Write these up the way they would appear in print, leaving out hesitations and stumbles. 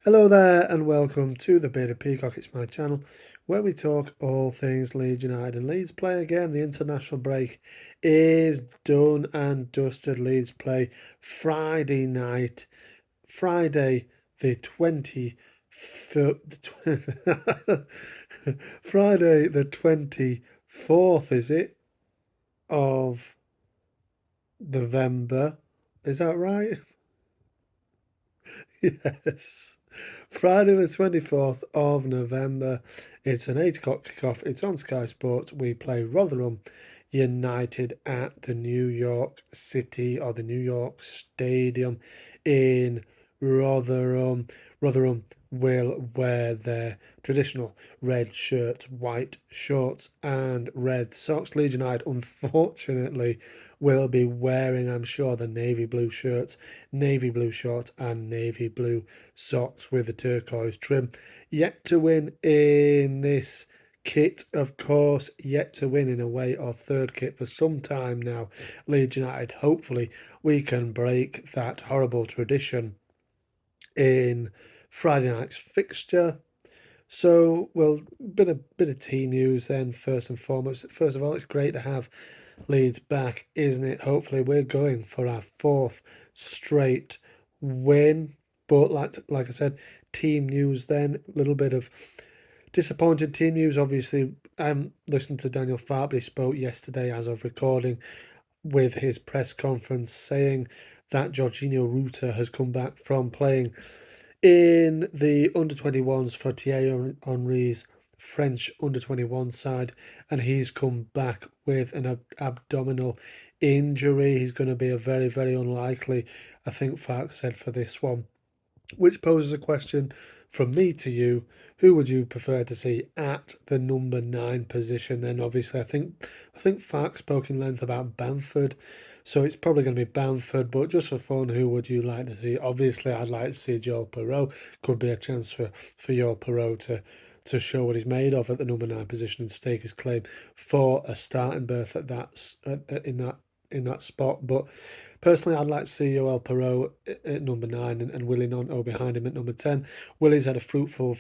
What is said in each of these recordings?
Hello there and welcome to the Bearded Peacock. It's my channel where we talk all things Leeds United. And Leeds play again. The international break is done and dusted. Leeds play Friday night, Friday the 20th, Friday the 24th, is it, of November. Is that right? Yes. Friday the 24th of November. It's an 8 o'clock kickoff. It's on Sky Sports. We play Rotherham United at the New York City or the New York Stadium in Rotherham. Rotherham will wear their traditional red shirts, white shorts, and red socks. Leeds United, unfortunately, will be wearing, I'm sure, the navy blue shirts, navy blue shorts, and navy blue socks with the turquoise trim. Yet to win in this kit, of course, yet to win in away or third kit for some time now. Leeds United, hopefully, we can break that horrible tradition in Friday night's fixture. So, well, bit of team news then, first and foremost. First of all, it's great to have Leeds back, isn't it? Hopefully, we're going for our fourth straight win. But like I said, team news then, a little bit of disappointed team news. Obviously, I'm listening to Daniel Fartley spoke yesterday as of recording with his press conference saying that Jorginho Ruta has come back from playing in the under-21s for Thierry Henry's French under-21 side, and he's come back with an abdominal injury. He's going to be a very, very unlikely, I think Fark said, for this one, which poses a question from me to you. Who would you prefer to see at the number 9 position? Then obviously I think Fark spoke in length about Bamford, so it's probably going to be Bamford. But just for fun, who would you like to see? Obviously, I'd like to see Joel Perreault. Could be a chance for Joel Perreault to show what he's made of at the number 9 position and stake his claim for a starting berth at in that spot. But personally, I'd like to see Joel Perreault at number 9 and Willie Gnonto behind him at number 10. Willie's had a fruitful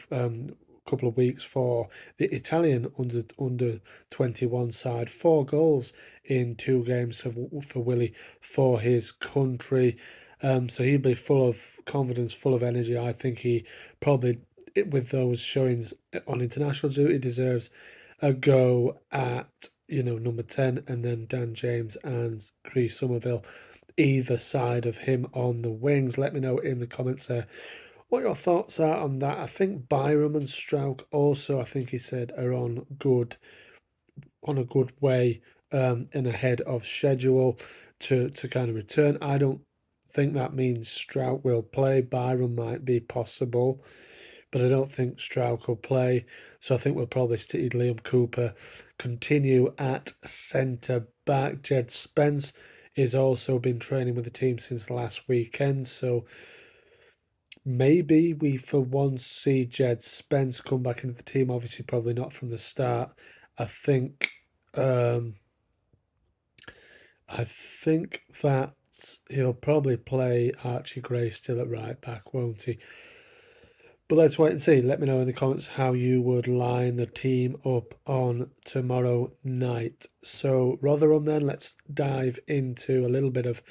couple of weeks for the Italian under 21 side. 4 goals in 2 games for Willie for his country. So he'll be full of confidence, full of energy. I think he probably, with those showings on international duty, deserves a go at number 10, and then Dan James and Chris Somerville either side of him on the wings. Let me know in the comments there what your thoughts are on that. I think Byram and Strauch also, I think he said, are on a good way and ahead of schedule to kind of return. I don't think that means Strauch will play. Byram might be possible, but I don't think Strauch will play. So I think we'll probably see Liam Cooper continue at centre back. Jed Spence has also been training with the team since last weekend. So maybe we for once see Jed Spence come back into the team. Obviously, probably not from the start. I think um, that he'll probably play Archie Gray still at right back, won't he? But let's wait and see. Let me know in the comments how you would line the team up on tomorrow night. So Rotherham then, let's dive into a little bit of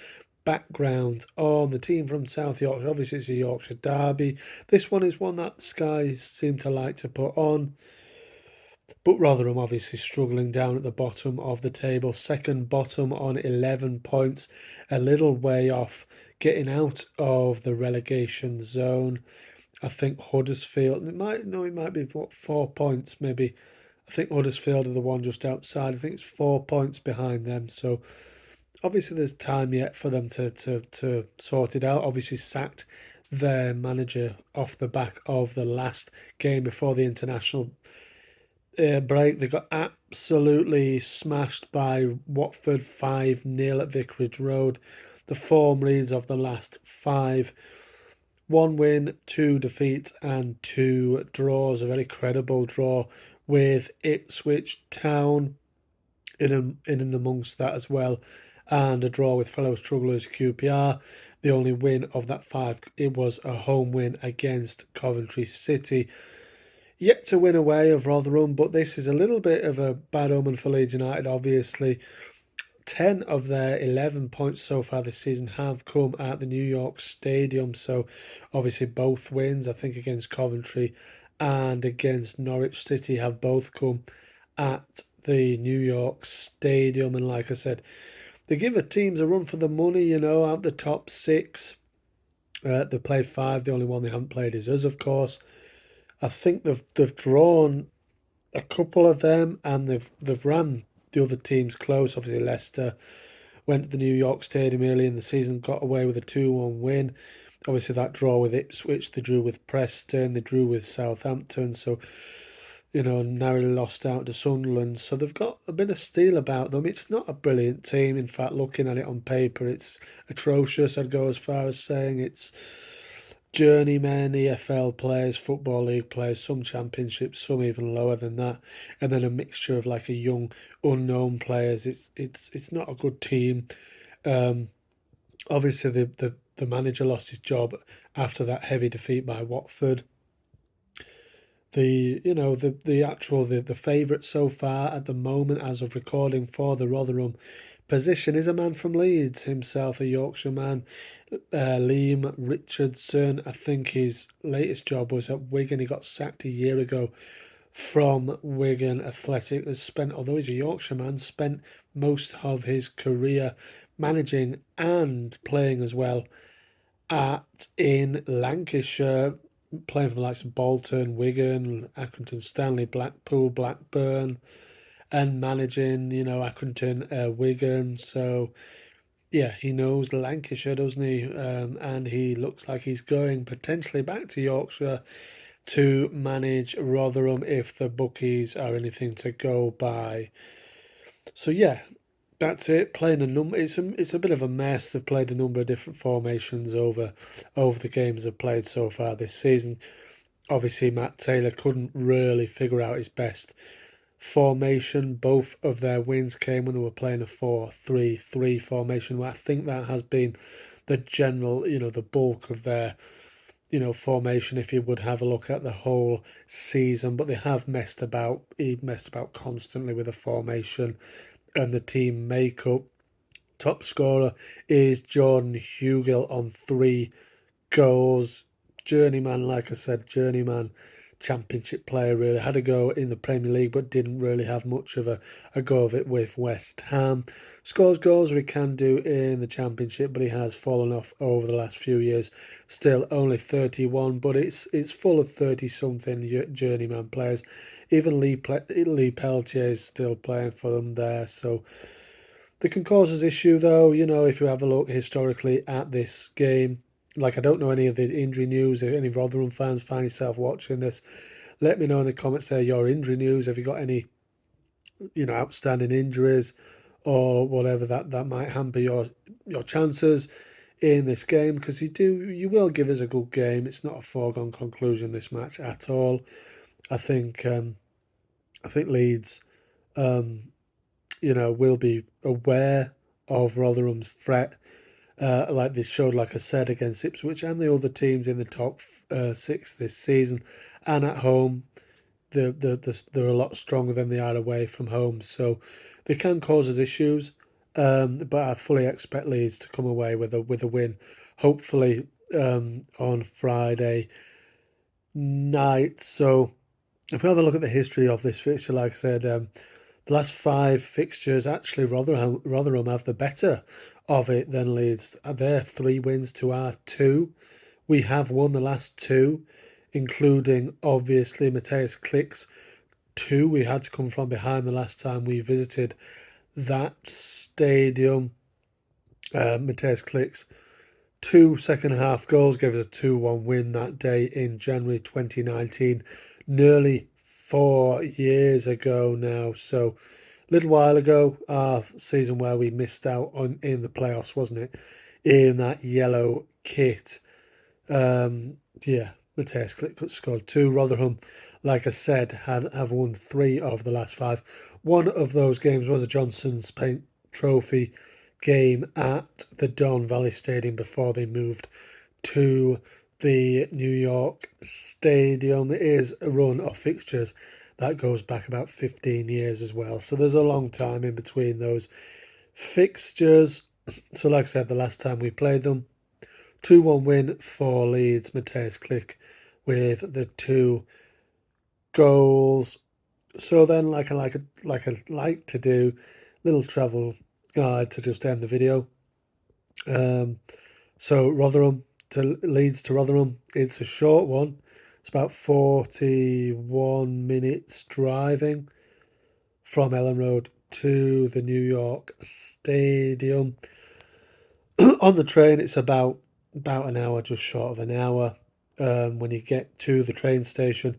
background on the team from South Yorkshire. Obviously it's a Yorkshire derby. This one is one that Sky seem to like to put on. But Rotherham obviously struggling down at the bottom of the table. Second bottom on 11 points. A little way off getting out of the relegation zone. I think Huddersfield, it might be what, 4 points maybe. I think Huddersfield are the one just outside. I think it's 4 points behind them. So obviously there's time yet for them to sort it out. Obviously sacked their manager off the back of the last game before the international break. They got absolutely smashed by Watford 5-0 at Vicarage Road. The form reads of the last 5. 1 win, 2 defeats, and 2 draws. A very credible draw with Ipswich Town in and amongst that as well, and a draw with fellow strugglers QPR. The only win of that five, it was a home win against Coventry City. Yet to win away of Rotherham, but this is a little bit of a bad omen for Leeds United, obviously. 10 of their 11 points so far this season have come at the New York Stadium. So, obviously, both wins, I think, against Coventry and against Norwich City have both come at the New York Stadium. And like I said, they give the teams a run for the money, out the top six. They've played five. The only one they haven't played is us, of course. I think they've drawn a couple of them, and they've ran the other teams close. Obviously, Leicester went to the New York Stadium early in the season, got away with a 2-1 win. Obviously, that draw with Ipswich, they drew with Preston, they drew with Southampton. So, narrowly lost out to Sunderland. So they've got a bit of steel about them. It's not a brilliant team. In fact, looking at it on paper, it's atrocious. I'd go as far as saying it's journeymen, EFL players, Football League players, some championships, some even lower than that, and then a mixture of like a young, unknown players. It's not a good team. Obviously, the manager lost his job after that heavy defeat by Watford. The favourite so far at the moment, as of recording for the Rotherham position, is a man from Leeds himself, a Yorkshire man, Liam Richardson. I think his latest job was at Wigan. He got sacked a year ago from Wigan Athletic. Has spent, although he's a Yorkshire man, spent most of his career managing and playing as well in Lancashire, playing for the likes of Bolton, Wigan, Accrington Stanley, Blackpool, Blackburn, and managing, Accrington, Wigan. So, yeah, he knows Lancashire, doesn't he? And he looks like he's going potentially back to Yorkshire to manage Rotherham if the bookies are anything to go by. So, yeah, that's it. Playing a number, it's a bit of a mess. They've played a number of different formations over the games they've played so far this season. Obviously, Matt Taylor couldn't really figure out his best formation. Both of their wins came when they were playing a 4-3-3 formation. Where I think that has been the general, the bulk of their, formation. If you would have a look at the whole season, but they have messed about. He messed about constantly with the formation and the team makeup. Top scorer is Jordan Hugill on 3 goals. Journeyman, like I said, journeyman championship player, really. Had a go in the Premier League, but didn't really have much of a go of it with West Ham. Scores goals he can do in the championship, but he has fallen off over the last few years. Still only 31, but it's full of 30-something journeyman players. Even Lee Peltier is still playing for them there, so they can cause us issue, though, if you have a look historically at this game. Like, I don't know any of the injury news. If any Rotherham fans find yourself watching this, let me know in the comments there your injury news. Have you got any, outstanding injuries or whatever that might hamper your chances in this game? Because you will give us a good game. It's not a foregone conclusion, this match, at all. I think Leeds, will be aware of Rotherham's threat, like they showed, like I said, against Ipswich and the other teams in the top 6 this season. And at home, they're a lot stronger than they are away from home. So they can cause us issues, but I fully expect Leeds to come away with a win, hopefully on Friday night. So if we have a look at the history of this fixture, like I said, the last 5 fixtures, actually, Rotherham have the better of it than Leeds. They're 3 wins to our 2. We have won the last 2, including, obviously, Mateus Klick's 2. We had to come from behind the last time we visited that stadium. Mateus Klick's 2 second-half goals gave us a 2-1 win that day in January 2019. Nearly 4 years ago now. So a little while ago, our season where we missed out in the playoffs, wasn't it? In that yellow kit. Mateus Klick scored 2. Rotherham, like I said, have won 3 of the last 5. One of those games was a Johnson's Paint Trophy game at the Don Valley Stadium before they moved to the New York Stadium. It is a run of fixtures that goes back about 15 years as well. So there's a long time in between those fixtures. So like I said, the last time we played them, 2-1 win for Leeds. Mateus Click with the 2 goals. So then, like to do, little travel guide to just end the video. So Rotherham to Leeds to Rotherham, it's a short one. It's about 41 minutes driving from Ellen Road to the New York Stadium. On the train, it's about an hour, just short of an hour. When you get to the train station,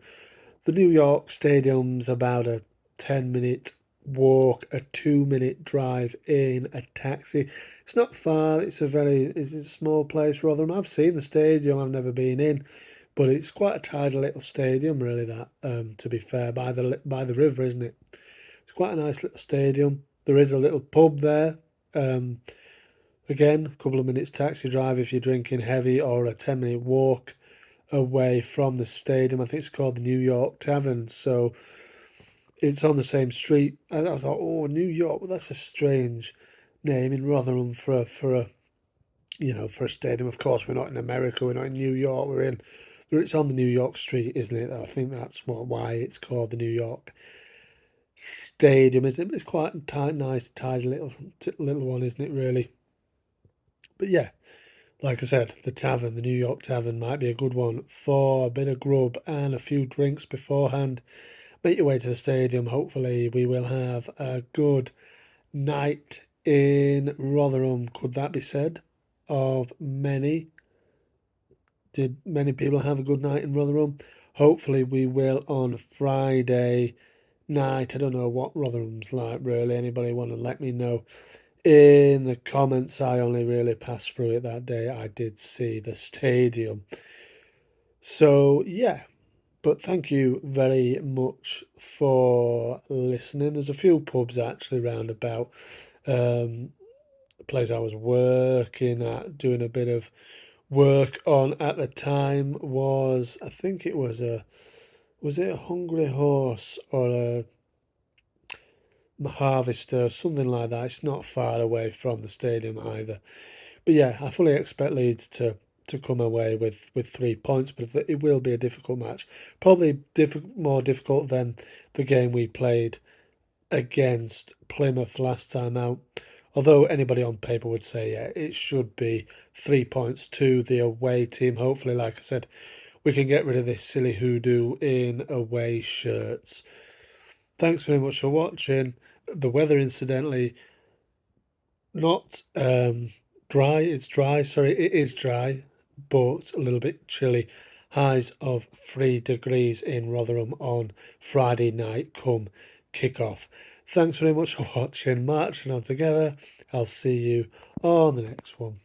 the New York Stadium's about a 10-minute walk, a 2-minute drive in a taxi. It's not far. It's a small place. Rotherham. I've seen the stadium. I've never been in, but it's quite a tidy little stadium, really. That, to be fair, by the river, isn't it? It's quite a nice little stadium. There is a little pub there. Again, a couple of minutes taxi drive if you're drinking heavy, or a 10-minute walk away from the stadium. I think it's called the New York Tavern. So it's on the same street. And I thought, oh, New York. Well, that's a strange name in Rotherham for a stadium. Of course, we're not in America. We're not in New York. It's on the New York street, isn't it? I think that's why it's called the New York Stadium. It's quite a nice, tidy little one, isn't it? Really. But yeah, like I said, the New York Tavern, might be a good one for a bit of grub and a few drinks beforehand. Make your way to the stadium. Hopefully, we will have a good night in Rotherham. Could that be said of many? Did many people have a good night in Rotherham? Hopefully, we will on Friday night. I don't know what Rotherham's like, really. Anybody want to let me know in the comments? I only really passed through it that day. I did see the stadium. So, yeah. But thank you very much for listening. There's a few pubs actually round about. The place I was working at, doing a bit of work on at the time was, I think it was was it a Hungry Horse or a Harvester, something like that. It's not far away from the stadium either. But yeah, I fully expect Leeds to come away with 3 points, but it will be a difficult match. Probably more difficult than the game we played against Plymouth last time out. Although anybody on paper would say, yeah, it should be 3 points to the away team. Hopefully, like I said, we can get rid of this silly hoodoo in away shirts. Thanks very much for watching. The weather, incidentally, not dry. It's dry. Sorry, it is dry, but a little bit chilly. Highs of 3 degrees in Rotherham on Friday night come kick-off. Thanks very much for watching. Marching on together. I'll see you on the next one.